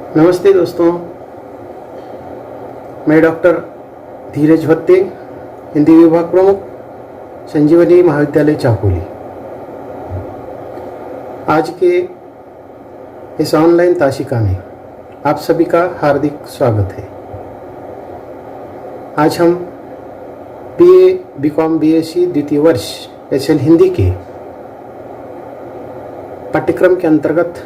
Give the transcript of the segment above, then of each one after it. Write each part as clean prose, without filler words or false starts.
नमस्ते दोस्तों, मैं डॉक्टर धीरज भत्ते, हिंदी विभाग प्रमुख, संजीवनी महाविद्यालय चाकोली। आज के इस ऑनलाइन ताशिका में आप सभी का हार्दिक स्वागत है। आज हम BA, BCom, BSc द्वितीय वर्ष SL हिंदी के पाठ्यक्रम के अंतर्गत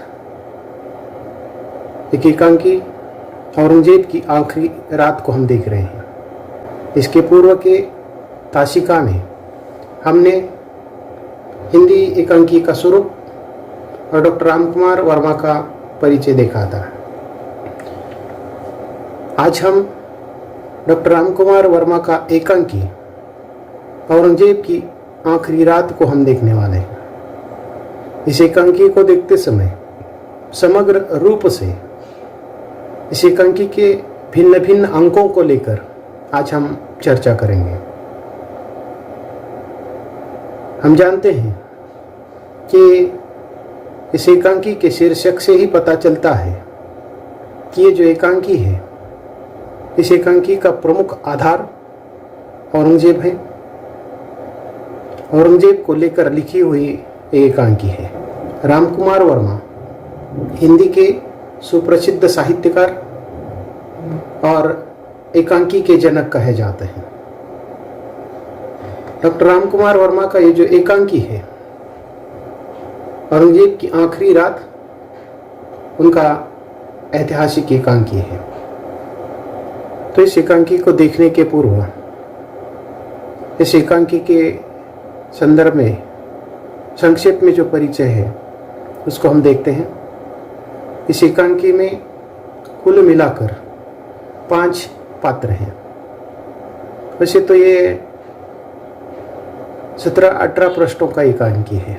एक एकांकी औरंगजेब की आखिरी रात को हम देख रहे हैं। इसके पूर्व के ताशिका में हमने हिंदी एकांकी का स्वरूप और डॉक्टर रामकुमार वर्मा का परिचय देखा था। आज हम डॉक्टर रामकुमार वर्मा का एकांकी औरंगजेब की आखिरी रात को हम देखने वाले हैं। इस एकांकी को देखते समय समग्र रूप से इस एकांकी के भिन्न भिन्न अंकों को लेकर आज हम चर्चा करेंगे। हम जानते हैं कि इस एकांकी के शीर्षक से ही पता चलता है कि ये जो एकांकी है, इस एकांकी का प्रमुख आधार औरंगजेब है। औरंगजेब को लेकर लिखी हुई एकांकी है। रामकुमार वर्मा हिंदी के सुप्रसिद्ध साहित्यकार और एकांकी के जनक कहे जाते हैं। डॉक्टर रामकुमार वर्मा का ये जो एकांकी है, औरंगजेब की आखिरी रात, उनका ऐतिहासिक एकांकी है। तो इस एकांकी को देखने के पूर्व इस एकांकी के संदर्भ में संक्षेप में जो परिचय है उसको हम देखते हैं। इस एकांकी में कुल मिलाकर 5 पात्र हैं। वैसे तो ये 17-18 पृष्ठों का एकांकी है।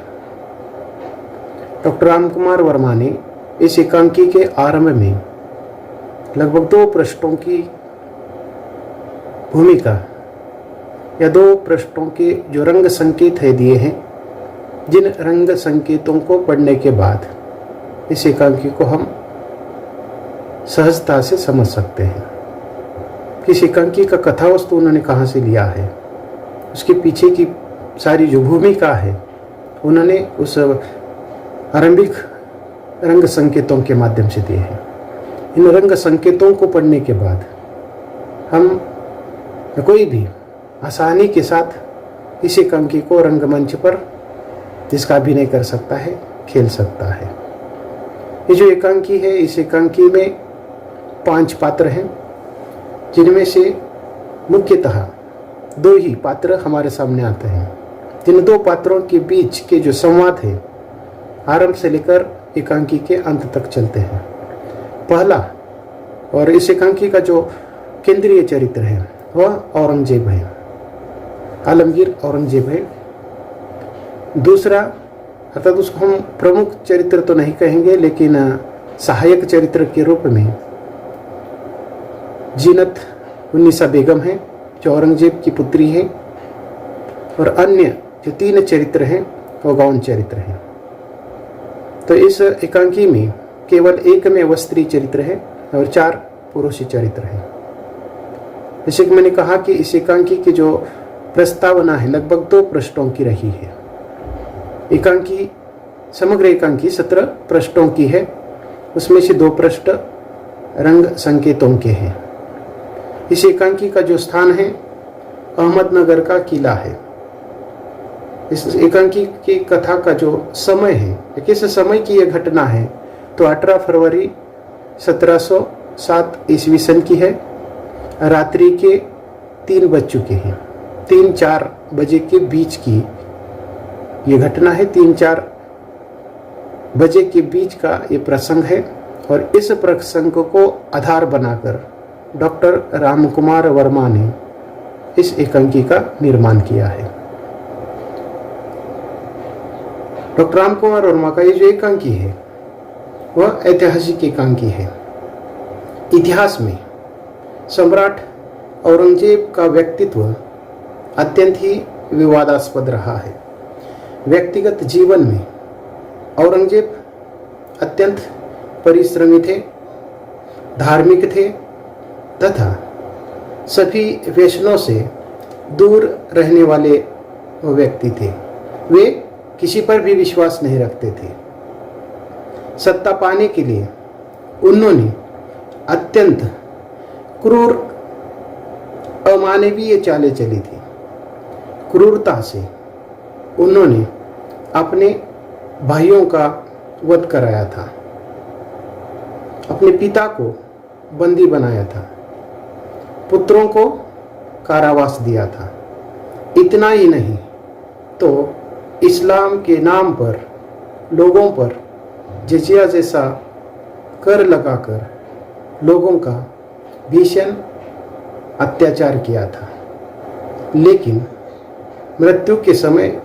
डॉक्टर रामकुमार वर्मा ने इस एकांकी के आरंभ में लगभग 2 पृष्ठों की भूमिका या 2 पृष्ठों के जो रंग संकेत है दिए हैं, जिन रंग संकेतों को पढ़ने के बाद इस एकांकी को हम सहजता से समझ सकते हैं। इस एकांकी का कथा वस्तु उन्होंने कहाँ से लिया है, उसके पीछे की सारी जो भूमिका है उन्होंने उस आरंभिक रंग संकेतों के माध्यम से दिए हैं। इन रंग संकेतों को पढ़ने के बाद हम कोई भी आसानी के साथ इस एकांकी को रंगमंच पर जिसका अभिनय कर सकता है, खेल सकता है। ये जो एकांकी है, इस एकांकी में 5 पात्र हैं, जिनमें से मुख्यतः 2 ही पात्र हमारे सामने आते हैं। जिन 2 पात्रों के बीच के जो संवाद है, आरंभ से लेकर एकांकी के अंत तक चलते हैं। पहला और इस एकांकी का जो केंद्रीय चरित्र है वह औरंगजेब है, आलमगीर औरंगजेब है। दूसरा, अर्थात उसको हम प्रमुख चरित्र तो नहीं कहेंगे, लेकिन सहायक चरित्र के रूप में जीनत उन्नीसा बेगम है, जो औरंगजेब की पुत्री है। और अन्य जो 3 चरित्र हैं वो गौण चरित्र हैं। तो इस एकांकी में केवल 1 में वह स्त्री चरित्र है और 4 पुरुष चरित्र हैं। जैसे कि मैंने कहा कि इस एकांकी की जो प्रस्तावना है लगभग 2 पृष्ठों की रही है। एकांकी, समग्र एकांकी 17 पृष्ठों की है, उसमें से 2 पृष्ठ रंग संकेतों के हैं। इस एकांकी का जो स्थान है अहमदनगर का किला है। इस एकांकी की कथा का जो समय है, किस समय की यह घटना है, तो 18 फरवरी 1707 ईस्वी सन की है। रात्रि के 3 बज चुके हैं। 3-4 बजे के बीच की ये घटना है। 3-4 बजे के बीच का ये प्रसंग है और इस प्रसंग को आधार बनाकर डॉक्टर रामकुमार वर्मा ने इस एकांकी का निर्माण किया है। डॉक्टर रामकुमार वर्मा का ये जो एकांकी है वह ऐतिहासिक एकांकी है। इतिहास में सम्राट औरंगजेब का व्यक्तित्व अत्यंत ही विवादास्पद रहा है। व्यक्तिगत जीवन में औरंगजेब अत्यंत परिश्रमी थे धार्मिक थे तथा सभी व्यसनों से दूर रहने वाले व्यक्ति थे। वे किसी पर भी विश्वास नहीं रखते थे। सत्ता पाने के लिए उन्होंने अत्यंत क्रूर अमानवीय चालें चली थी। क्रूरता से उन्होंने अपने भाइयों का वध कराया था, अपने पिता को बंदी बनाया था, पुत्रों को कारावास दिया था। इतना ही नहीं तो इस्लाम के नाम पर लोगों पर जिजिया जैसा कर लगाकर लोगों का भीषण अत्याचार किया था। लेकिन मृत्यु के समय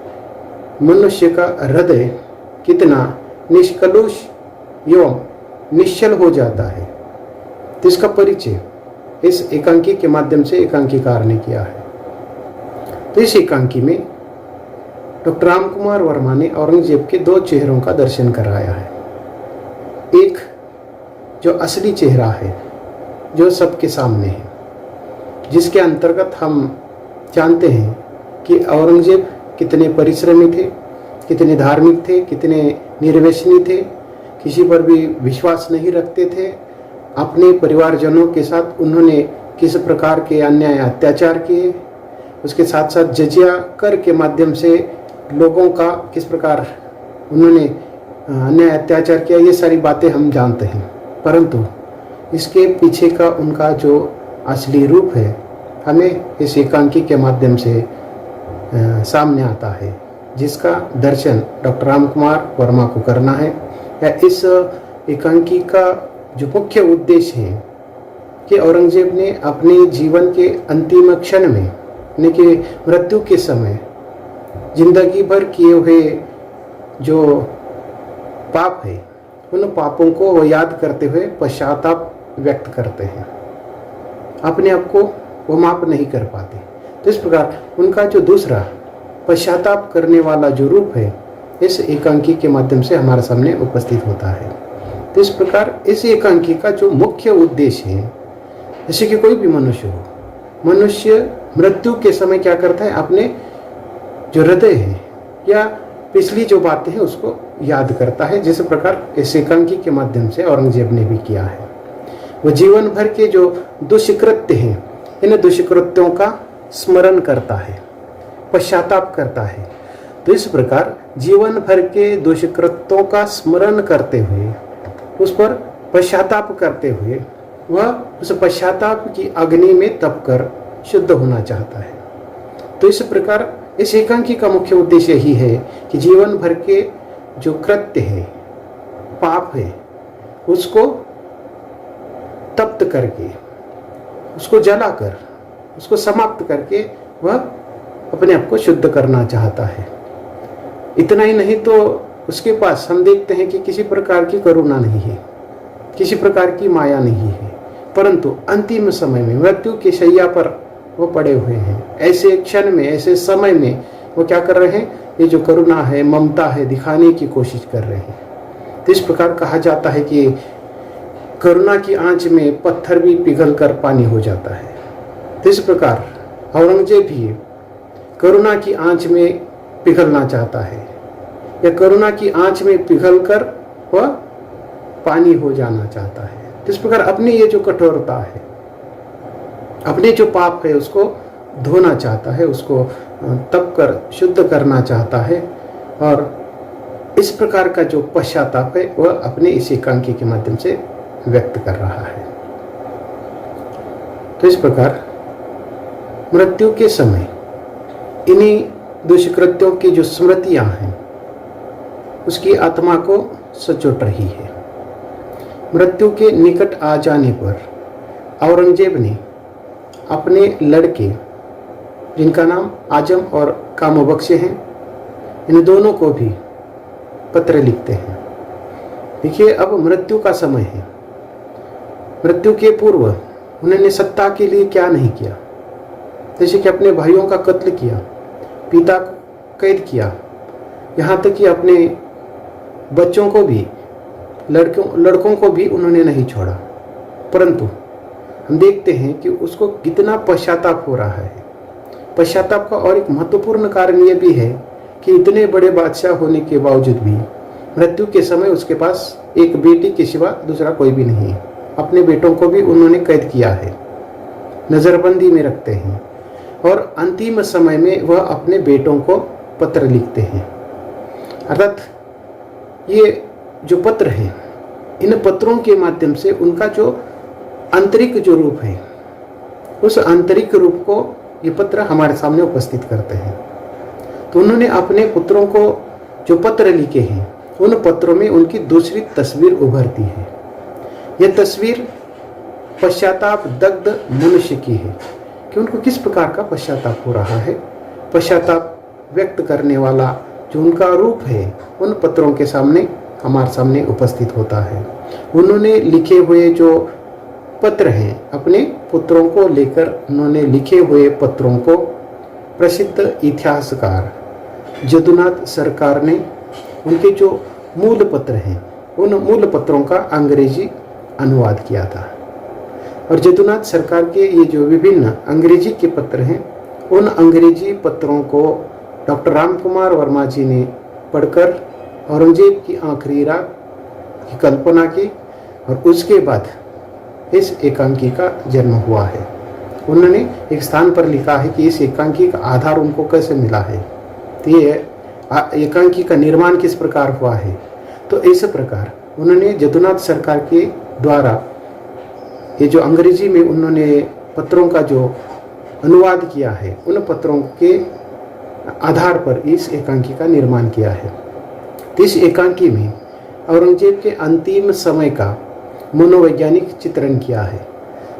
मनुष्य का हृदय कितना निष्कलुष एवं निश्चल हो जाता है, तो इसका परिचय इस एकांकी के माध्यम से एकांकीकार ने किया है। तो इस एकांकी में डॉक्टर राम कुमार वर्मा ने औरंगजेब के दो चेहरों का दर्शन कराया है। एक जो असली चेहरा है, जो सबके सामने है, जिसके अंतर्गत हम जानते हैं कि औरंगजेब कितने परिश्रमी थे, कितने धार्मिक थे, कितने निर्व्यसनी थे, किसी पर भी विश्वास नहीं रखते थे। अपने परिवारजनों के साथ उन्होंने किस प्रकार के अन्याय अत्याचार किए, उसके साथ साथ जजिया कर के माध्यम से लोगों का किस प्रकार उन्होंने अन्याय अत्याचार किया, ये सारी बातें हम जानते हैं। परंतु इसके पीछे का उनका जो असली रूप है हमें इस एकांकी के माध्यम से सामने आता है, जिसका दर्शन डॉक्टर राम कुमार वर्मा को करना है। या इस एकांकी का जो मुख्य उद्देश्य है कि औरंगजेब ने अपने जीवन के अंतिम क्षण में, यानी कि मृत्यु के समय, जिंदगी भर किए हुए जो पाप है उन पापों को वो याद करते हुए पश्चाताप व्यक्त करते हैं। अपने आप को वो माफ नहीं कर पाते। तो इस प्रकार उनका जो दूसरा पश्चाताप करने वाला जो रूप है इस एकांकी के माध्यम से हमारे सामने उपस्थित होता है। तो इस प्रकार इस एकांकी का जो मुख्य उद्देश्य है, जैसे कि कोई भी मनुष्य हो, मनुष्य मृत्यु के समय क्या करता है, अपने जो हृदय है या पिछली जो बातें हैं उसको याद करता है। जिस प्रकार इस एकांकी के माध्यम से औरंगजेब ने भी किया है। वो जीवन भर के जो दुष्कृत्य हैं, इन दुष्कृत्यों का स्मरण करता है, पश्चाताप करता है। तो इस प्रकार जीवन भर के दुष्कृत्यों का स्मरण करते हुए, उस पर पश्चाताप करते हुए, वह उस पश्चाताप की अग्नि में तपकर शुद्ध होना चाहता है। तो इस प्रकार इस एकांकी का मुख्य उद्देश्य यही है कि जीवन भर के जो कृत्य है, पाप है, उसको तप्त करके, उसको जलाकर, उसको समाप्त करके वह अपने आप को शुद्ध करना चाहता है। इतना ही नहीं तो उसके पास हम देखते हैं कि किसी प्रकार की करुणा नहीं है, किसी प्रकार की माया नहीं है, परंतु अंतिम समय में मृत्यु की शैया पर वो पड़े हुए हैं। ऐसे क्षण में, ऐसे समय में वो क्या कर रहे हैं, ये जो करुणा है, ममता है, दिखाने की कोशिश कर रहे हैं। तो इस प्रकार कहा जाता है कि करुणा की आंच में पत्थर भी पिघल कर पानी हो जाता है। तो इस प्रकार औरंगजेब भी करुणा की आंच में पिघलना चाहता है, या करुणा की आंच में पिघलकर वह पानी हो जाना चाहता है। तो इस प्रकार अपनी ये जो कठोरता है, अपने जो पाप है, उसको धोना चाहता है, उसको तप कर शुद्ध करना चाहता है। और इस प्रकार का जो पश्चाताप है वह अपने इस एकांकी के माध्यम से व्यक्त कर रहा है। तो इस प्रकार मृत्यु के समय इन्हीं दुष्कृत्यों की जो स्मृतियां हैं उसकी आत्मा को सचोट रही है। मृत्यु के निकट आ जाने पर औरंगजेब ने अपने लड़के, जिनका नाम आजम और कामोबख्शे हैं, इन दोनों को भी पत्र लिखते हैं। देखिए, अब मृत्यु का समय है। मृत्यु के पूर्व उन्होंने सत्ता के लिए क्या नहीं किया, जैसे कि अपने भाइयों का कत्ल किया, पिता को कैद किया, यहाँ तक कि अपने बच्चों को भी, लड़कों को भी उन्होंने नहीं छोड़ा। परंतु हम देखते हैं कि उसको कितना पश्चाताप हो रहा है। पश्चाताप का और एक महत्वपूर्ण कारण यह भी है कि इतने बड़े बादशाह होने के बावजूद भी मृत्यु के समय उसके पास एक बेटी के सिवा दूसरा कोई भी नहीं है। अपने बेटों को भी उन्होंने कैद किया है, नजरबंदी में रखते हैं, और अंतिम समय में वह अपने बेटों को पत्र लिखते हैं। अर्थात ये जो पत्र है, इन पत्रों के माध्यम से उनका जो आंतरिक जो रूप है, उस आंतरिक रूप को ये पत्र हमारे सामने उपस्थित करते हैं। तो उन्होंने अपने पुत्रों को जो पत्र लिखे हैं, उन पत्रों में उनकी दूसरी तस्वीर उभरती है। यह तस्वीर पश्चाताप दग्ध मनुष्य की है कि उनको किस प्रकार का पश्चाताप हो रहा है। पश्चाताप व्यक्त करने वाला जो उनका रूप है, उन पत्रों के सामने हमारे सामने उपस्थित होता है। उन्होंने लिखे हुए जो पत्र हैं, अपने पुत्रों को लेकर उन्होंने लिखे हुए पत्रों को प्रसिद्ध इतिहासकार जदुनाथ सरकार ने उनके जो मूल पत्र हैं, उन मूल पत्रों का अंग्रेजी अनुवाद किया था। और जदुनाथ सरकार के ये जो विभिन्न अंग्रेजी के पत्र हैं, उन अंग्रेजी पत्रों को डॉक्टर रामकुमार वर्मा जी ने पढ़कर औरंगजेब की आखिरी रात की कल्पना की, और उसके बाद इस एकांकी का जन्म हुआ है। उन्होंने एक स्थान पर लिखा है कि इस एकांकी का आधार उनको कैसे मिला है, तो ये एकांकी का निर्माण किस प्रकार हुआ है। तो इस प्रकार उन्होंने जदुनाथ सरकार के द्वारा ये जो अंग्रेजी में उन्होंने पत्रों का जो अनुवाद किया है, उन पत्रों के आधार पर इस एकांकी का निर्माण किया है। इस एकांकी में औरंगजेब के अंतिम समय का मनोवैज्ञानिक चित्रण किया है।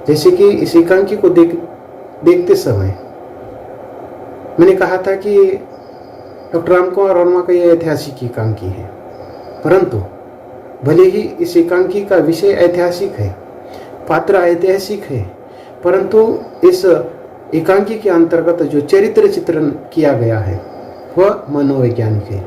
जैसे कि इस एकांकी को देखते समय मैंने कहा था कि डॉक्टर रामकुमार वर्मा का यह ऐतिहासिक एकांकी है, परंतु भले ही इस एकांकी का विषय ऐतिहासिक है, पात्र ऐतिहासिक है, परंतु इस एकांकी के अंतर्गत जो चरित्र चित्रण किया गया है वह मनोवैज्ञानिक है।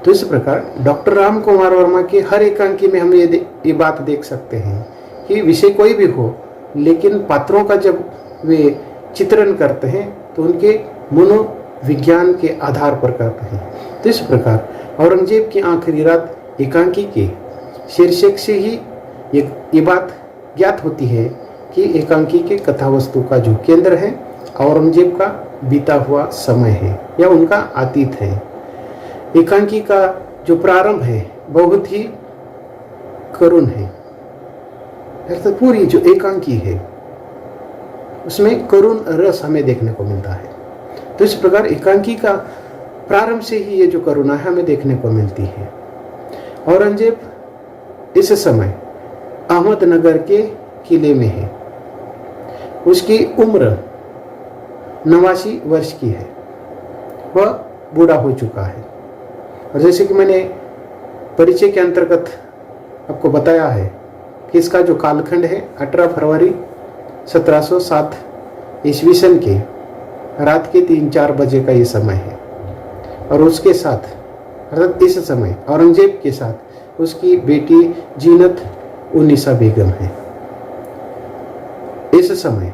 तो इस प्रकार डॉक्टर रामकुमार वर्मा के हर एकांकी में हम ये बात देख सकते हैं कि विषय कोई भी हो, लेकिन पात्रों का जब वे चित्रण करते हैं तो उनके मनोविज्ञान के आधार पर करते हैं। तो इस प्रकार औरंगजेब की आखिरी रात एकांकी के शीर्षक से ही ये बात ज्ञात होती है कि एकांकी के कथा वस्तु का जो केंद्र है औरंगजेब का बीता हुआ समय है या उनका अतीत है। एकांकी का जो प्रारंभ है बहुत ही करुण है, अर्थात पूरी जो एकांकी है उसमें करुण रस हमें देखने को मिलता है। तो इस प्रकार एकांकी का प्रारंभ से ही ये जो करुणा है हमें देखने को मिलती है। औरंगजेब इस समय अहमदनगर के किले में है। उसकी उम्र 89 वर्ष की है, वह बूढ़ा हो चुका है। और जैसे कि मैंने परिचय के अंतर्गत आपको बताया है कि इसका जो कालखंड है 18 फरवरी 1707 ईस्वी सन के रात के 3-4 बजे का ये समय है। और उसके साथ अर्थात इस समय औरंगजेब के साथ उसकी बेटी जीनत उन्नीसा बेगम है। इस समय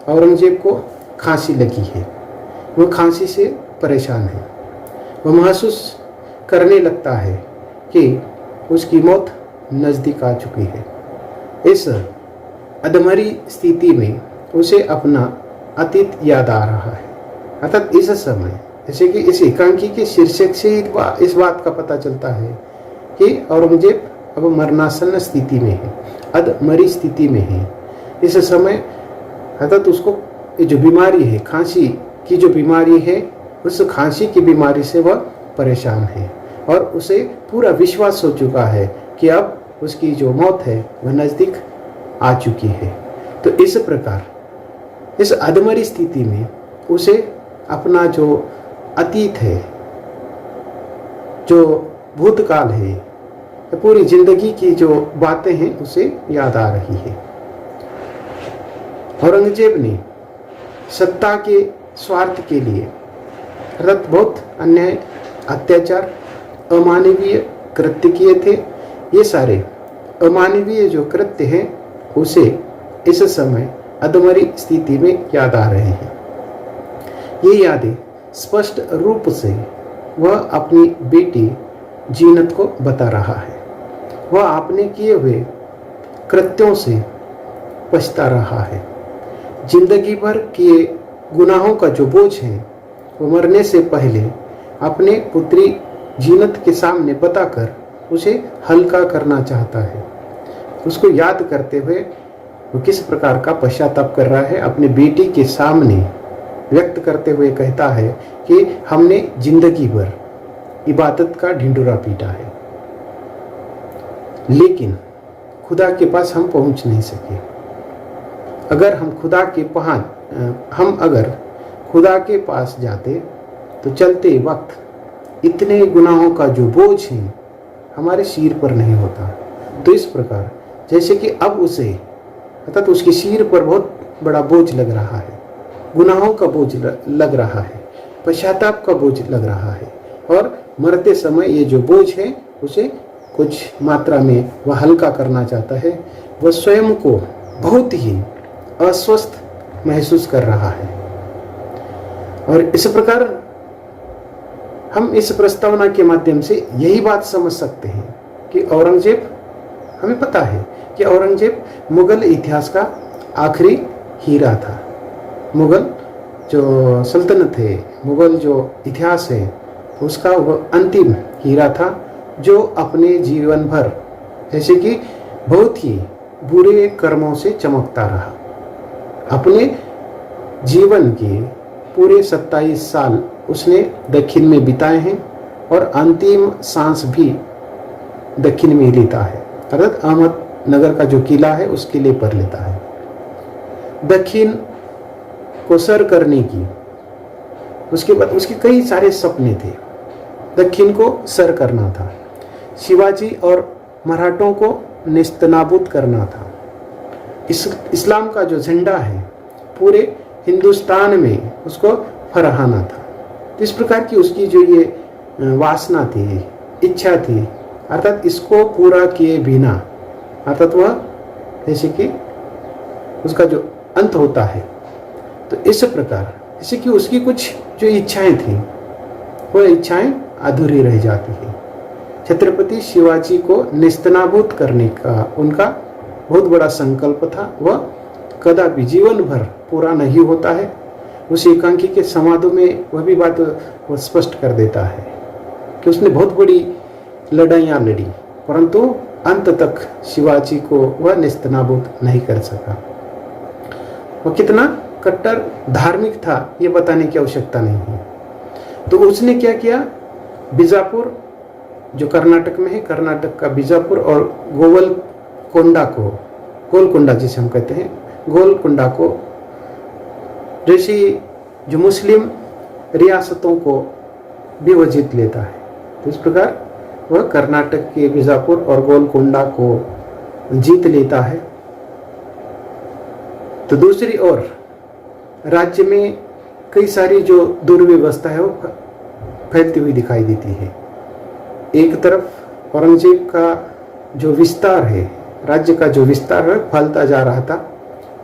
औरंगजेब को खांसी लगी है, वह खांसी से परेशान है। वह महसूस करने लगता है कि उसकी मौत नज़दीक आ चुकी है। इस अधमरी स्थिति में उसे अपना अतीत याद आ रहा है। अर्थात इस समय जैसे कि इस एकांकी के शीर्षक से इस बात का पता चलता है कि औरंगजेब अब मरणासन्न स्थिति में है, अधमरी स्थिति में है। इस समय अर्थात उसको जो बीमारी है, खांसी की जो बीमारी है, उस खांसी की बीमारी से वह परेशान है और उसे पूरा विश्वास हो चुका है कि अब उसकी जो मौत है वह नज़दीक आ चुकी है। तो इस प्रकार इस अधमरी स्थिति में उसे अपना जो अतीत है, जो भूतकाल है, पूरी जिंदगी की जो बातें हैं उसे याद आ रही है। औरंगजेब ने सत्ता के स्वार्थ के लिए अर्थात बहुत अन्याय, अत्याचार, अमानवीय कृत्य किए थे। ये सारे अमानवीय जो कृत्य हैं उसे इस समय अधमरी स्थिति में याद आ रहे हैं। ये यादें स्पष्ट रूप से वह अपनी बेटी जीनत को बता रहा है। वह आपने किए हुए कृत्यों से पछता रहा है। जिंदगी भर किए गुनाहों का जो बोझ है वो मरने से पहले अपने पुत्री जीनत के सामने बताकर उसे हल्का करना चाहता है। उसको याद करते हुए वो किस प्रकार का पश्चाताप कर रहा है, अपने बेटी के सामने व्यक्त करते हुए कहता है कि हमने जिंदगी भर इबादत का ढिंढोरा पीटा है, लेकिन खुदा के पास हम पहुंच नहीं सके। अगर खुदा के पास जाते तो चलते वक्त इतने गुनाहों का जो बोझ है हमारे सिर पर नहीं होता। तो इस प्रकार जैसे कि अब उसे अर्थात उसके सिर पर बहुत बड़ा बोझ लग रहा है, गुनाहों का बोझ लग रहा है, पश्चाताप का बोझ लग रहा है, और मरते समय ये जो बोझ है उसे कुछ मात्रा में वह हल्का करना चाहता है। वह स्वयं को बहुत ही अस्वस्थ महसूस कर रहा है। और इस प्रकार हम इस प्रस्तावना के माध्यम से यही बात समझ सकते हैं कि औरंगजेब, हमें पता है कि औरंगजेब मुगल इतिहास का आखिरी हीरा था। मुगल जो सल्तनत है, मुगल जो इतिहास है, उसका वह अंतिम हीरा था जो अपने जीवन भर जैसे कि बहुत ही बुरे कर्मों से चमकता रहा। अपने जीवन के पूरे 27 साल उसने दक्षिण में बिताए हैं और अंतिम सांस भी दक्षिण में ही लेता है, अर्थात अहमदनगर का जो किला है उसके लिए पर लेता है। दक्षिण को सर करने की उसके बाद उसके कई सारे सपने थे। दक्षिण को सर करना था, शिवाजी और मराठों को नेस्तनाबूद करना था, इस्लाम का जो झंडा है पूरे हिंदुस्तान में उसको फहराना था। तो इस प्रकार की उसकी जो ये वासना थी, इच्छा थी, अर्थात इसको पूरा किए बिना, अर्थात वह जैसे कि उसका जो अंत होता है, तो इस प्रकार जैसे कि उसकी कुछ जो इच्छाएं थी वह इच्छाएं अधूरी रह जाती है। छत्रपति शिवाजी को नेस्तनाबूद करने का उनका बहुत बड़ा संकल्प था, वह कदापि जीवन भर पूरा नहीं होता है। उस एकांकी के संवादों में वह भी बात वो स्पष्ट कर देता है कि उसने बहुत बड़ी लड़ाइयाँ लड़ी, परंतु अंत तक शिवाजी को वह नेस्तनाबूद नहीं कर सका। वह कितना कट्टर धार्मिक था ये बताने की आवश्यकता नहीं है। तो उसने क्या किया, बीजापुर जो कर्नाटक में है, कर्नाटक का बीजापुर और गोलकोंडा जिसे हम कहते हैं, गोलकोंडा को जैसी जो मुस्लिम रियासतों को भी वह जीत लेता है। तो इस प्रकार वह कर्नाटक के बीजापुर और गोलकोंडा को जीत लेता है। तो दूसरी ओर राज्य में कई सारी जो दुर्व्यवस्था है वो फैलती हुई दिखाई देती है। एक तरफ औरंगजेब का जो विस्तार है, राज्य का जो विस्तार है फैलता जा रहा था,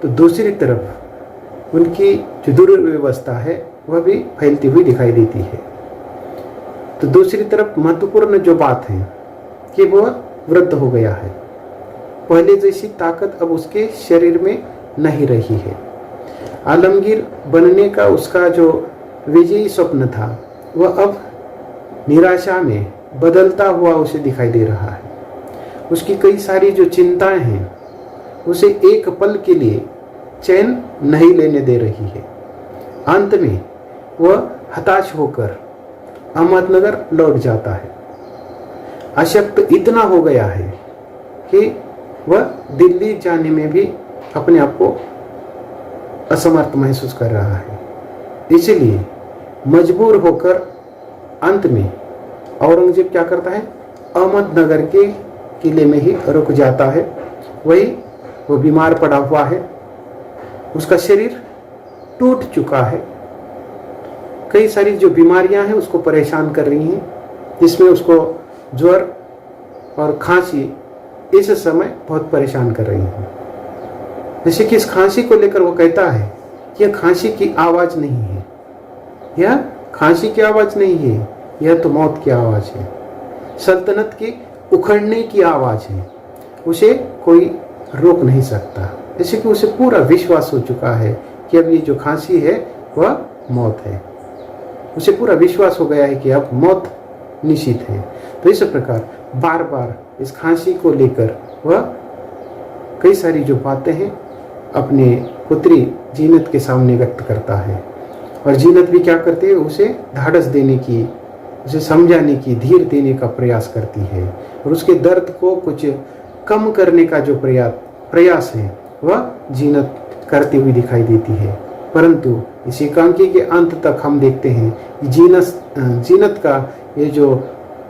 तो दूसरी तरफ उनकी जो दुर्व्यवस्था है वह भी फैलती हुई दिखाई देती है। तो दूसरी तरफ महत्वपूर्ण जो बात है कि वह वृद्ध हो गया है, पहले जैसी ताकत अब उसके शरीर में नहीं रही है। आलमगीर बनने का उसका जो विजयी स्वप्न था वह अब निराशा में बदलता हुआ उसे दिखाई दे रहा है। उसकी कई सारी जो चिंताएं हैं उसे एक पल के लिए चैन नहीं लेने दे रही है। अंत में वह हताश होकर अहमदनगर लौट जाता है। अशक्त इतना हो गया है कि वह दिल्ली जाने में भी अपने आप को असमर्थ महसूस कर रहा है। इसलिए मजबूर होकर अंत में औरंगजेब क्या करता है, अहमदनगर के किले में ही रुक जाता है। वही वो बीमार पड़ा हुआ है, उसका शरीर टूट चुका है, कई सारी जो बीमारियां हैं उसको परेशान कर रही हैं, जिसमें उसको ज्वर और खांसी इस समय बहुत परेशान कर रही हैं। जैसे कि इस खांसी को लेकर वो कहता है कि यह खांसी की आवाज नहीं है, यह खांसी की आवाज नहीं है, यह तो मौत की आवाज है, सल्तनत के उखड़ने की आवाज है, उसे कोई रोक नहीं सकता। जैसे कि उसे पूरा विश्वास हो चुका है कि अब ये जो खांसी है वह मौत है, उसे पूरा विश्वास हो गया है कि अब मौत निश्चित है। तो इस प्रकार बार बार इस खांसी को लेकर वह कई सारी जो बातें हैं अपने पुत्री जीनत के सामने व्यक्त करता है, और जीनत भी क्या करती है, उसे धाड़स देने की, उसे समझाने की, धीर देने का प्रयास करती है, और उसके दर्द को कुछ कम करने का जो प्रयास है वह जीनत करती हुई दिखाई देती है। परंतु इस एकांकी के अंत तक हम देखते हैं कि जीनत का ये जो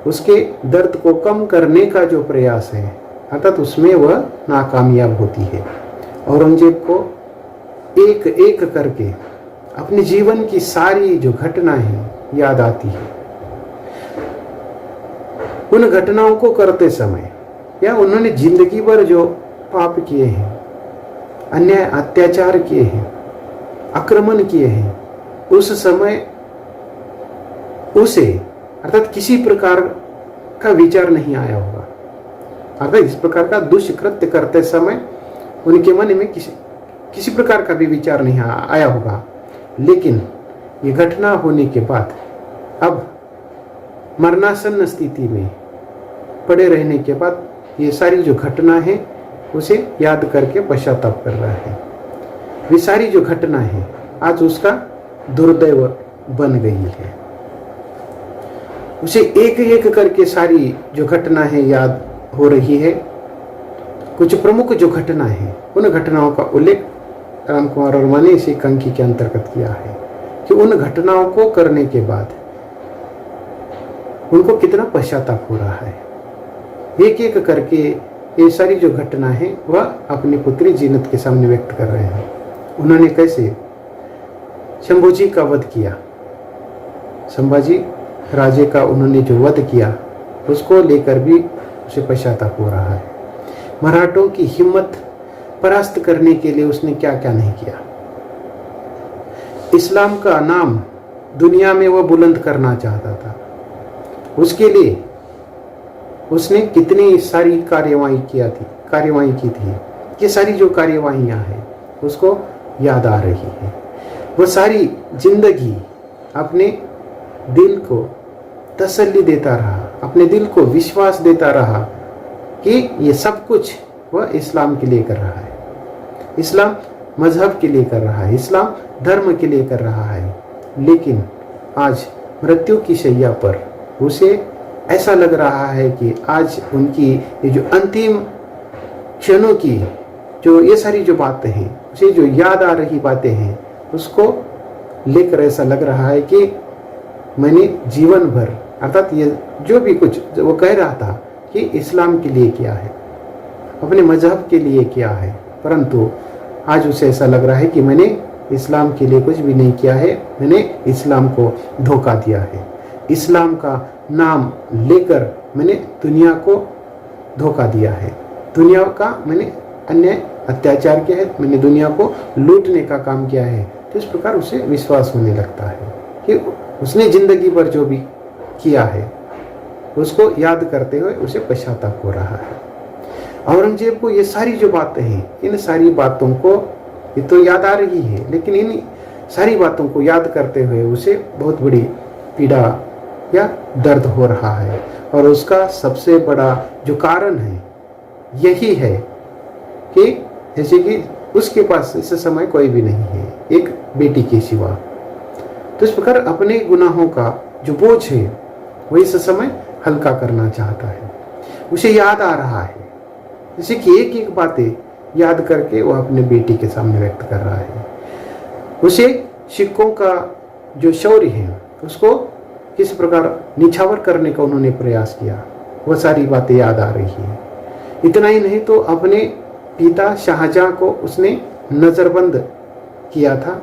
उसके दर्द को कम करने का जो प्रयास है, अर्थात उसमें वह नाकामयाब होती है। औरंगजेब को एक एक करके अपने जीवन की सारी जो घटनाएं याद आती है। उन घटनाओं को करते समय या उन्होंने जिंदगी भर जो पाप किए हैं, अन्याय अत्याचार किए हैं, आक्रमण किए हैं, उस समय उसे अर्थात किसी प्रकार का विचार नहीं आया होगा। अर्थात इस प्रकार का दुष्कृत्य करते समय उनके मन में किसी प्रकार का भी विचार नहीं आया होगा। लेकिन ये घटना होने के बाद अब मरणासन्न स्थिति में पड़े रहने के बाद ये सारी जो घटना है उसे याद करके पश्चाताप कर रहा है। वे सारी जो घटना है आज उसका दुर्दैव बन गई है। उसे एक एक करके सारी जो घटना है याद हो रही है। कुछ प्रमुख जो घटना है उन घटनाओं का उल्लेख राम कुमार वर्मा ने इसी कंकी के अंतर्गत किया है कि उन घटनाओं को करने के बाद उनको कितना पश्चाताप हो रहा है। एक एक करके ये सारी जो घटना है वह अपनी पुत्री जीनत के सामने व्यक्त कर रहे हैं। उन्होंने कैसे शंभूजी का वध किया, संभाजी राजे का उन्होंने जो वध किया उसको लेकर भी उसे पश्चाताप हो रहा है। मराठों की हिम्मत परास्त करने के लिए उसने क्या क्या नहीं किया। इस्लाम का नाम दुनिया में वह बुलंद करना चाहता था, उसके लिए उसने कितनी सारी कार्यवाही की थी। ये सारी जो कार्यवाहियां हैं उसको याद आ रही है। वो सारी जिंदगी अपने दिल को तसल्ली देता रहा, अपने दिल को विश्वास देता रहा कि ये सब कुछ वह इस्लाम के लिए कर रहा है, इस्लाम मजहब के लिए कर रहा है, इस्लाम धर्म के लिए कर रहा है। लेकिन आज मृत्यु की शैया पर उसे ऐसा लग रहा है कि आज उनकी ये जो अंतिम क्षणों की जो ये सारी जो बातें हैं, उसे जो याद आ रही बातें हैं, उसको लेकर ऐसा लग रहा है कि मैंने जीवन भर अर्थात ये जो भी कुछ वो कह रहा था कि इस्लाम के लिए किया है, अपने मजहब के लिए किया है, परंतु आज उसे ऐसा लग रहा है कि मैंने इस्लाम के लिए कुछ भी नहीं किया है, मैंने इस्लाम को धोखा दिया है, इस्लाम का नाम लेकर मैंने दुनिया को धोखा दिया है, दुनिया का मैंने अन्याय अत्याचार किया है, मैंने दुनिया को लूटने का काम किया है। तो इस प्रकार उसे विश्वास होने लगता है कि उसने जिंदगी भर जो भी किया है उसको याद करते हुए उसे पश्चाताप हो रहा है। औरंगजेब को ये सारी जो बातें हैं, इन सारी बातों को ये तो याद आ रही है, लेकिन इन सारी बातों को याद करते हुए उसे बहुत बड़ी पीड़ा या दर्द हो रहा है। और उसका सबसे बड़ा जो कारण है यही है कि जैसे कि उसके पास इस समय कोई भी नहीं है, एक बेटी के सिवा। तो इस प्रकार अपने गुनाहों का जो बोझ है वह इस समय हल्का करना चाहता है। उसे याद आ रहा है, जैसे कि एक एक बातें याद करके वह अपने बेटी के सामने व्यक्त कर रहा है। उसे सिखों का जो शौर्य है उसको किस प्रकार निछावर करने का उन्होंने प्रयास किया, वह सारी बातें याद आ रही है। इतना ही नहीं तो अपने पिता शाहजहां को उसने नज़रबंद किया था,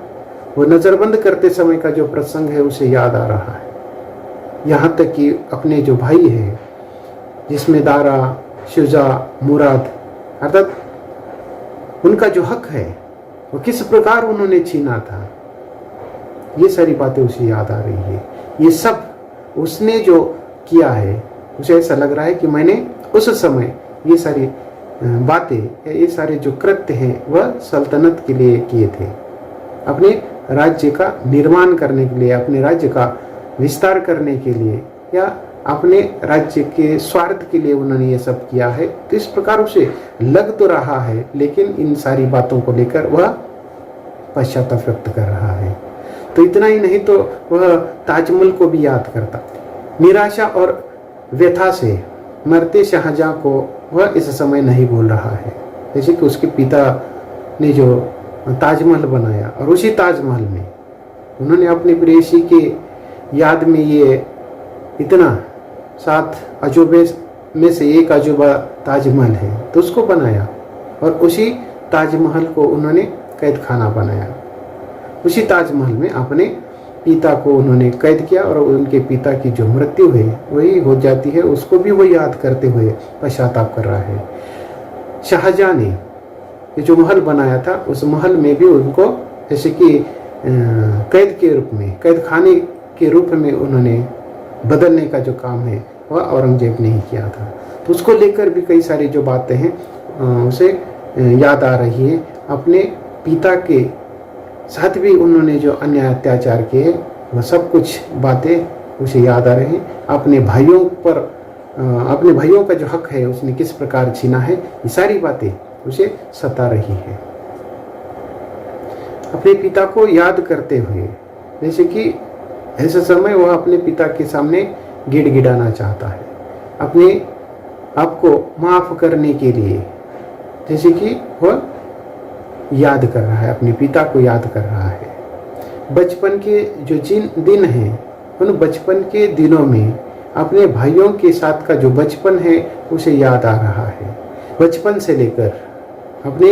वो नज़रबंद करते समय का जो प्रसंग है उसे याद आ रहा है। यहाँ तक कि अपने जो भाई है जिसमें दारा, शुजा, मुराद अर्थात उनका जो हक है वो किस प्रकार उन्होंने छीना था, ये सारी बातें उसे याद आ रही है। ये सब उसने जो किया है, उसे ऐसा लग रहा है कि मैंने उस समय ये सारी बातें, ये सारे जो कृत्य हैं वह सल्तनत के लिए किए थे, अपने राज्य का निर्माण करने के लिए, अपने राज्य का विस्तार करने के लिए, या अपने राज्य के स्वार्थ के लिए उन्होंने ये सब किया है। तो इस प्रकार उसे लग तो रहा है, लेकिन इन सारी बातों को लेकर वह पश्चाताप व्यक्त कर रहा है। तो इतना ही नहीं तो वह ताजमहल को भी याद करता। निराशा और व्यथा से मरते शाहजहां को वह इस समय नहीं भूल रहा है। जैसे कि उसके पिता ने जो ताजमहल बनाया, और उसी ताजमहल में उन्होंने अपनी प्रेयसी के याद में ये इतना 7 अजूबे में से एक अजूबा ताजमहल है, तो उसको बनाया, और उसी ताजमहल को उन्होंने कैद खाना बनाया। उसी ताजमहल में अपने पिता को उन्होंने कैद किया, और उनके पिता की जो मृत्यु है वही हो जाती है, उसको भी वो याद करते हुए पश्चाताप कर रहा है। शाहजहां ने ये जो महल बनाया था, उस महल में भी उनको जैसे कि कैद के रूप में, कैद खाने के रूप में उन्होंने बदलने का जो काम है वह औरंगजेब ने ही किया था। तो उसको लेकर भी कई सारी जो बातें हैं उसे याद आ रही है। अपने पिता के साथ भी उन्होंने जो अन्याय अत्याचार किए, वह सब कुछ बातें उसे याद आ रही हैं। अपने भाइयों पर, अपने भाइयों का जो हक है उसने किस प्रकार छीना है, ये सारी बातें उसे सता रही है। अपने पिता को याद करते हुए, जैसे कि ऐसे समय वह अपने पिता के सामने गिड़गिड़ाना चाहता है, अपने आप को माफ करने के लिए, जैसे कि वह याद कर रहा है, अपने पिता को याद कर रहा है। बचपन के जो दिन हैं, उन बचपन के दिनों में अपने भाइयों के साथ का जो बचपन है उसे याद आ रहा है। बचपन से लेकर अपने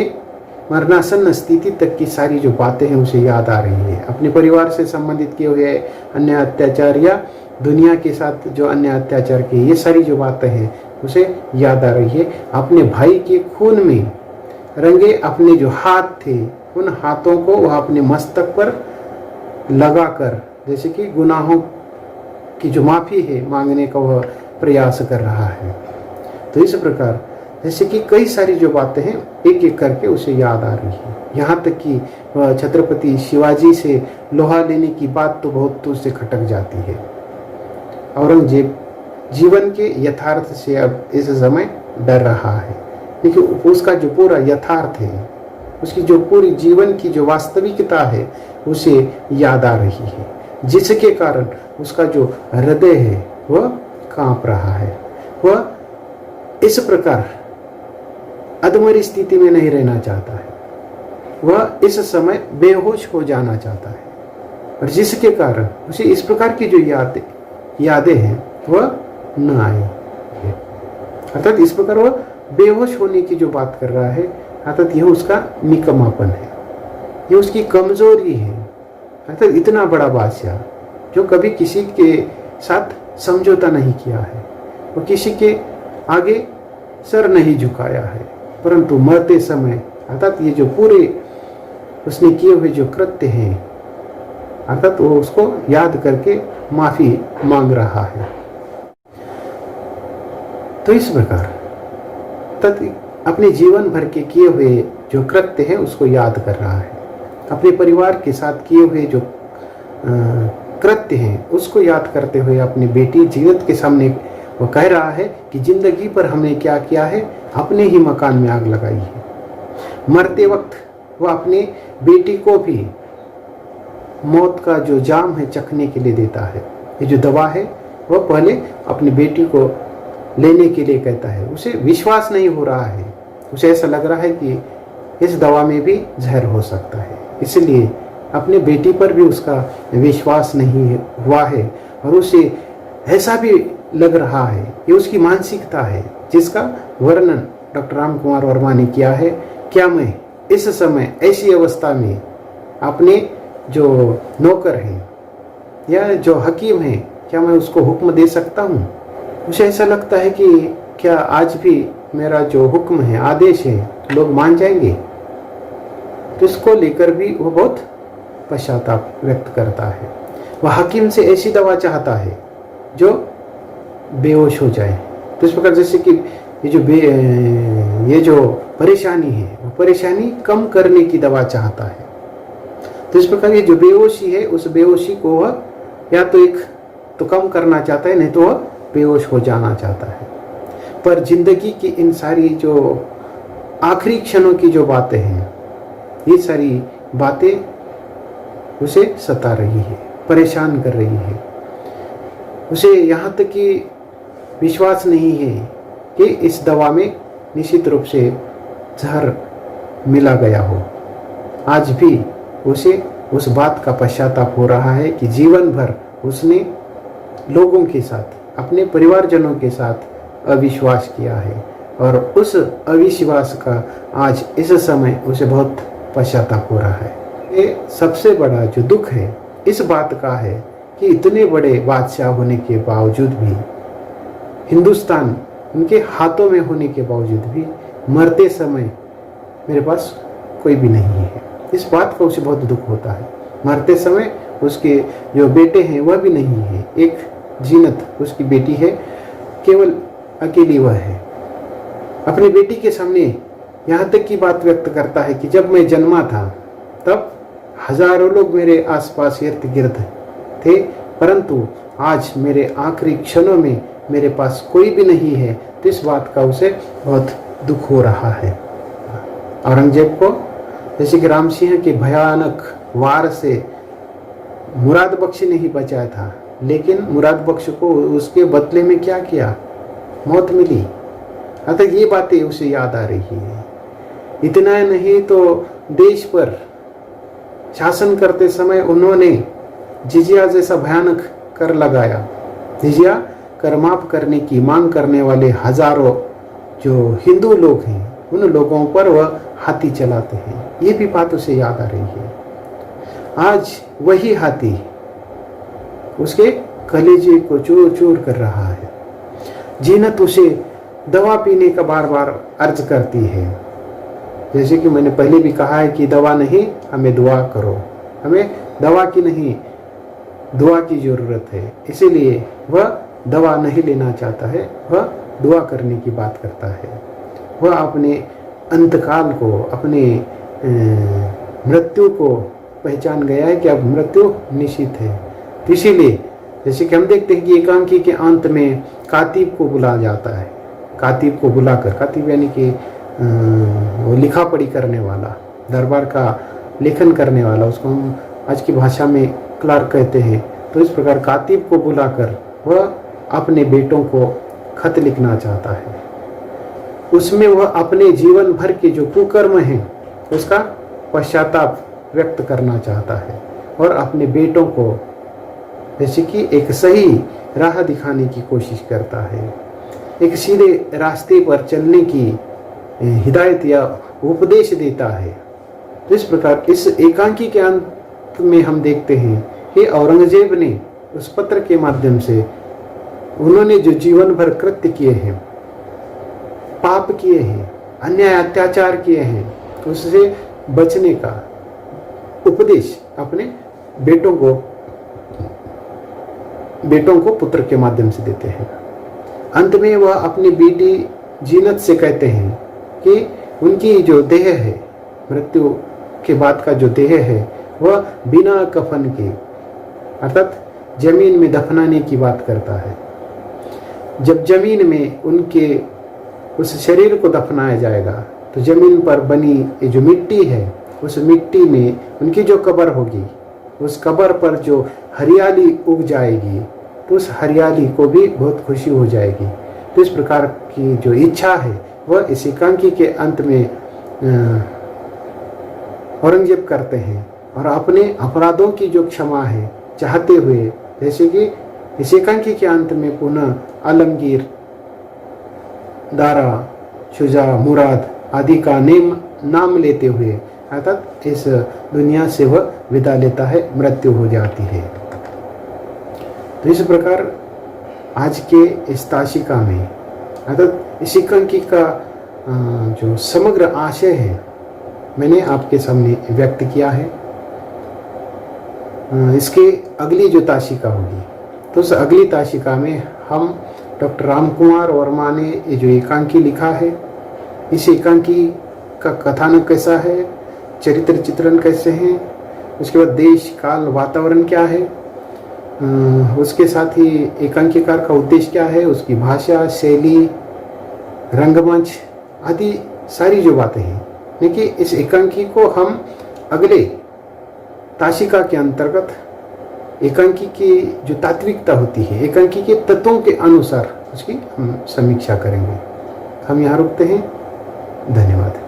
मरणासन्न स्थिति तक की सारी जो बातें हैं उसे याद आ रही है। अपने परिवार से संबंधित किए हुए अन्य अत्याचार या दुनिया के साथ जो अन्य अत्याचार किए, ये सारी जो बातें हैं उसे याद आ रही है। अपने भाई के खून में रंगे अपने जो हाथ थे, उन हाथों को वह अपने मस्तक पर लगाकर, जैसे कि गुनाहों की जो माफ़ी है मांगने का वह प्रयास कर रहा है। तो इस प्रकार जैसे कि कई सारी जो बातें हैं एक एक करके उसे याद आ रही है। यहाँ तक कि वह छत्रपति शिवाजी से लोहा लेने की बात तो बहुत दूर से खटक जाती है। औरंगजेब जीवन के यथार्थ से अब इस समय डर रहा है, लेकिन उसका जो पूरा यथार्थ है, उसकी जो पूरी जीवन की जो वास्तविकता है उसे याद आ रही है, जिसके कारण उसका जो हृदय है वह कांप रहा है। वह इस प्रकार अधमरी स्थिति में नहीं रहना चाहता है, वह इस समय बेहोश हो जाना चाहता है, और जिसके कारण उसे इस प्रकार की जो यादें हैं वह न आए। अर्थात इस प्रकार वह बेहोश होने की जो बात कर रहा है, अर्थात यह उसका निकम्मापन है, यह उसकी कमजोरी है। अर्थात इतना बड़ा बादशाह जो कभी किसी के साथ समझौता नहीं किया है, वो किसी के आगे सर नहीं झुकाया है, परंतु मरते समय अर्थात ये जो पूरे उसने किए हुए जो कृत्य हैं, अर्थात वो उसको याद करके माफी मांग रहा है। तो इस प्रकार अपने जीवन भर के किए हुए जो कृत्य हैं उसको याद कर रहा है। अपने परिवार के साथ किए हुए जो कृत्य हैं उसको याद करते हुए अपनी बेटी जीनत के सामने वो कह रहा है कि जिंदगी पर हमने क्या किया है, अपने ही मकान में आग लगाई है। मरते वक्त वो अपने बेटी को भी मौत का जो जाम है चखने के लिए देता है। ये जो दवा है वह पहले अपनी बेटी को लेने के लिए कहता है। उसे विश्वास नहीं हो रहा है, उसे ऐसा लग रहा है कि इस दवा में भी जहर हो सकता है, इसलिए अपने बेटी पर भी उसका विश्वास नहीं हुआ है, और उसे ऐसा भी लग रहा है, ये उसकी मानसिकता है जिसका वर्णन डॉक्टर राम कुमार वर्मा ने किया है। क्या मैं इस समय ऐसी अवस्था में अपने जो नौकर हैं या जो हकीम हैं, क्या मैं उसको हुक्म दे सकता हूँ? उसे ऐसा लगता है कि क्या आज भी मेरा जो हुक्म है, आदेश है, लोग मान जाएंगे? तो इसको लेकर भी वो बहुत पश्चाताप व्यक्त करता है। वह हकीम से ऐसी दवा चाहता है जो बेहोश हो जाए। तो इस प्रकार जैसे कि ये जो परेशानी है वो परेशानी कम करने की दवा चाहता है। तो इस प्रकार ये जो बेहोशी है उस बेहोशी को वह या तो एक तो कम करना चाहता है, नहीं तो वह बेहोश हो जाना चाहता है। पर जिंदगी की इन सारी जो आखिरी क्षणों की जो बातें हैं, ये सारी बातें उसे सता रही है, परेशान कर रही है। उसे यहाँ तक कि विश्वास नहीं है कि इस दवा में निश्चित रूप से जहर मिला गया हो। आज भी उसे उस बात का पश्चाताप हो रहा है कि जीवन भर उसने लोगों के साथ, अपने परिवारजनों के साथ अविश्वास किया है, और उस अविश्वास का आज इस समय उसे बहुत पश्चाताप हो रहा है। ये सबसे बड़ा जो दुख है इस बात का है कि इतने बड़े बादशाह होने के बावजूद भी, हिंदुस्तान उनके हाथों में होने के बावजूद भी, मरते समय मेरे पास कोई भी नहीं है। इस बात का उसे बहुत दुख होता है। मरते समय उसके जो बेटे हैं वह भी नहीं है। एक जीनत उसकी बेटी है, केवल अकेली वह है। अपनी बेटी के सामने यहाँ तक की बात व्यक्त करता है कि जब मैं जन्मा था तब हजारों लोग मेरे आसपास इर्द गिर्द थे, परंतु आज मेरे आखिरी क्षणों में मेरे पास कोई भी नहीं है। तो इस बात का उसे बहुत दुख हो रहा है। औरंगजेब को जैसे कि राम सिंह के भयानक वार से मुराद बख्श ने ही बचाया था, लेकिन मुराद बख्श को उसके बदले में क्या किया? मौत मिली। अतः ये बातें उसे याद आ रही है। इतना नहीं तो देश पर शासन करते समय उन्होंने जिजिया जैसा भयानक कर लगाया। जिजिया कर माफ करने की मांग करने वाले हजारों जो हिंदू लोग हैं, उन लोगों पर वह हाथी चलाते हैं। ये भी बात उसे याद आ रही है। आज वही हाथी उसके कलेजे को चूर चूर कर रहा है। जीनत उसे दवा पीने का बार बार अर्ज करती है। जैसे कि मैंने पहले भी कहा है कि दवा नहीं, हमें दुआ करो। हमें दवा की नहीं, दुआ की ज़रूरत है। इसीलिए वह दवा नहीं लेना चाहता है, वह दुआ करने की बात करता है। वह अपने अंतकाल को, अपने मृत्यु को पहचान गया है कि अब मृत्यु निश्चित है। तो इसीलिए जैसे कि हम देखते हैं कि एकांकी के अंत में कातिब को बुलाया जाता है। कातिब को बुलाकर, कातिब यानी कि वो लिखा पढ़ी करने वाला, दरबार का लेखन करने वाला, उसको हम आज की भाषा में क्लार्क कहते हैं। तो इस प्रकार कातिब को बुलाकर वह अपने बेटों को खत लिखना चाहता है। उसमें वह अपने जीवन भर के जो कुकर्म हैं उसका पश्चाताप व्यक्त करना चाहता है, और अपने बेटों को जैसे कि एक सही राह दिखाने की कोशिश करता है, एक सीधे रास्ते पर चलने की हिदायत या उपदेश देता है। तो इस प्रकार इस एकांकी के अंत में हम देखते हैं कि औरंगजेब ने उस पत्र के माध्यम से उन्होंने जो जीवन भर कृत्य किए हैं, पाप किए हैं, अन्याय अत्याचार किए हैं, उससे बचने का उपदेश अपने बेटों को पुत्र के माध्यम से देते हैं। अंत में वह अपनी बेटी जीनत से कहते हैं कि उनकी जो देह है, मृत्यु के बाद का जो देह है, वह बिना कफन के अर्थात जमीन में दफनाने की बात करता है। जब जमीन में उनके उस शरीर को दफनाया जाएगा तो जमीन पर बनी ये जो मिट्टी है, उस मिट्टी में उनकी जो कब्र होगी, उस कब्र पर जो हरियाली उग जाएगी, तो उस हरियाली को भी बहुत खुशी हो जाएगी। तो इस प्रकार की जो इच्छा है वह इस एकांकी के अंत में औरंगजेब करते हैं, और अपने अपराधों की जो क्षमा है चाहते हुए, जैसे कि इस एकांकी के अंत में पुनः आलमगीर, दारा, शुजा, मुराद आदि का नाम लेते हुए अर्थात इस दुनिया से वह विदा लेता है, मृत्यु हो जाती है। तो इस प्रकार आज के इस ताशिका में अर्थात इस एकांकी का जो समग्र आशय है मैंने आपके सामने व्यक्त किया है। इसके अगली जो ताशिका होगी, तो उस अगली ताशिका में हम डॉक्टर राम कुमार वर्मा ने ये जो एकांकी लिखा है, इस एकांकी का कथानक कैसा है, चरित्र चित्रण कैसे हैं, उसके बाद देश काल वातावरण क्या है, उसके साथ ही एकांकीकार का उद्देश्य क्या है, उसकी भाषा, शैली, रंगमंच आदि सारी जो बातें हैं, देखिए इस एकांकी को हम अगले ताशिका के अंतर्गत एकांकी की जो तात्विकता होती है, एकांकी के तत्वों के अनुसार उसकी हम समीक्षा करेंगे। हम यहाँ रुकते हैं। धन्यवाद।